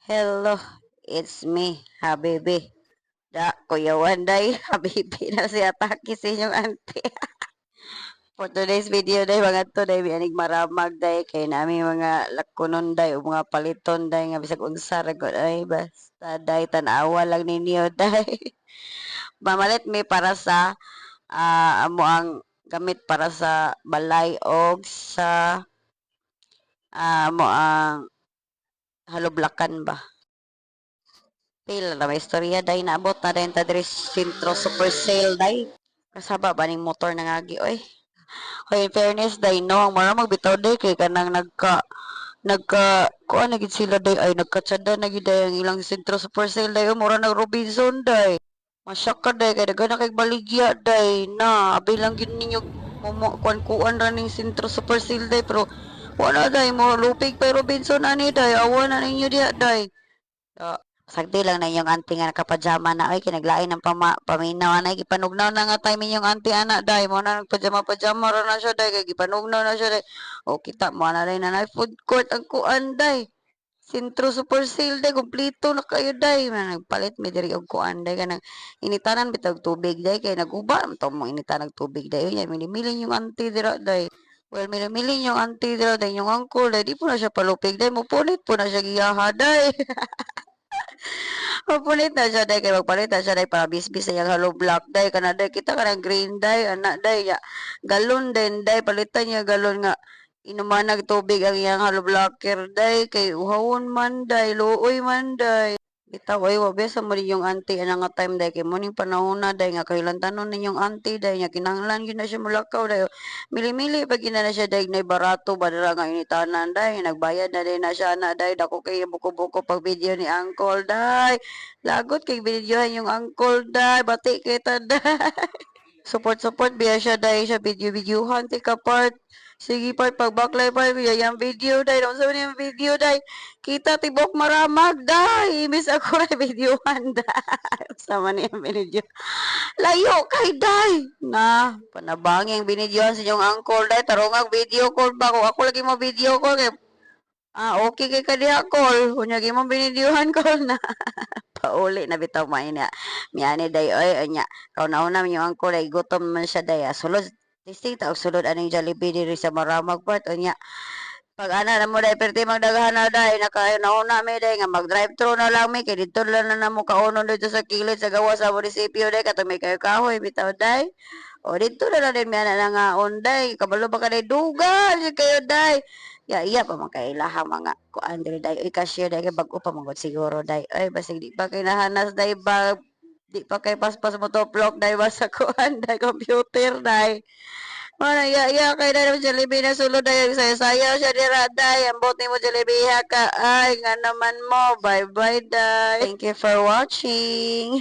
Hello, it's me, Habibi. Kuya Wanday, Habibi na siya atake sa inyong auntie. For today's video day, mga to day, biyanig maramag day, kay nami mga lakunon day, o mga paliton day, nga bisag unsa ragod ay, basta day, tanawa lang ninyo day. Mamalit mi para sa, amo ang gamit para sa balay o sa, amo ang halublakan ba. Pila na may istorya day naabot na rin ta diri sentro super sale day. Kasaba ba ning motor na ngagi oy. Hoy, in fairness day no, ang mara magbitaw day kay kanang nagka kuan na gid sila day ay nagkatsada na gid day ang ilang sentro super sale day mura nag Robinson day. Masyak ka day kay daghan na kay baligya day na abi lang gid ninyo kuan ra ning sentro super sale day pero wala day mo lupig pa Robinson ani day awan na ninyo diha day. Sagdi lang na inyong auntie nga nakapajama na ay kinaglain ng paminaw na gipanugnaw na nga time inyong auntie ana day mo na nagpajama ra na siya day kay gipanugnaw na siya day o kita mo na day na food court ang kuan day sentro super sale day kumpleto na kayo day nagpalit mi diri og kuan day kanang initanan bitag tubig day kay naguba to mo initan ng tubig day unya mili yung auntie dira day. Well, mili yung auntie dira day yung uncle day di po na siya palupig day mo pulit po na siya giyaha day. Mapulit na siya day kay magpalit na siya day para bisbis sa iyang hollow block day kana day kita kanang green day anak day ya galon din day palitan niya galon nga inuman tubig ang iyang hollow blocker day kay uhawon man day luoy man day bitaw ay wabe sa mo yung auntie ana nga time day kay morning panahon na day nga kailantanon ninyong auntie day nga kinahanglan gyud na siya mulakaw day mili-mili pag na siya day nay barato ba dira nga initanan day nagbayad na day na siya na day dako kay buko-buko pag video ni uncle day lagot kay videohan yung uncle day bati kita day support biya siya day siya video-videohan ti ka part sige part pag baklay part biya yung video day don't sabi yung video day kita tibok maramag day miss ako na videohan day sama niya video layo kay day na panabanging binidyohan sa inyong uncle day tarongag video call ba kung ako lagi mo video call kay okay kay kadiha call kunya gi mo binidyohan call na pauli na bitaw maina miani day oy anya kauna-una man yung uncle ay gutom man siya day sulod distinta og sulod aning Jollibee diri sa Maramag part anya pag ana na mo day perti magdaghan na day naka nauna mi day nga mag drive thru na lang mi kay didto lang na namo kaunon dito sa kilid sa gawa sa munisipyo day katong may kahoy bitaw day o dito na lang din mi ana nga onday kabalo ba ka day dugal kayo day ya iya pa man kay ilahang mga kuan diri day oy cashier day kay bag-o pa man gud siguro day ay basig di pa kay nahanas day bag di pa kay paspas mo to vlog day ba sa kuan day computer day mana iya kay day Jollibee na sulod day saya siya dira day ambot nimo Jollibee ka ay nga naman mo bye bye day thank you for watching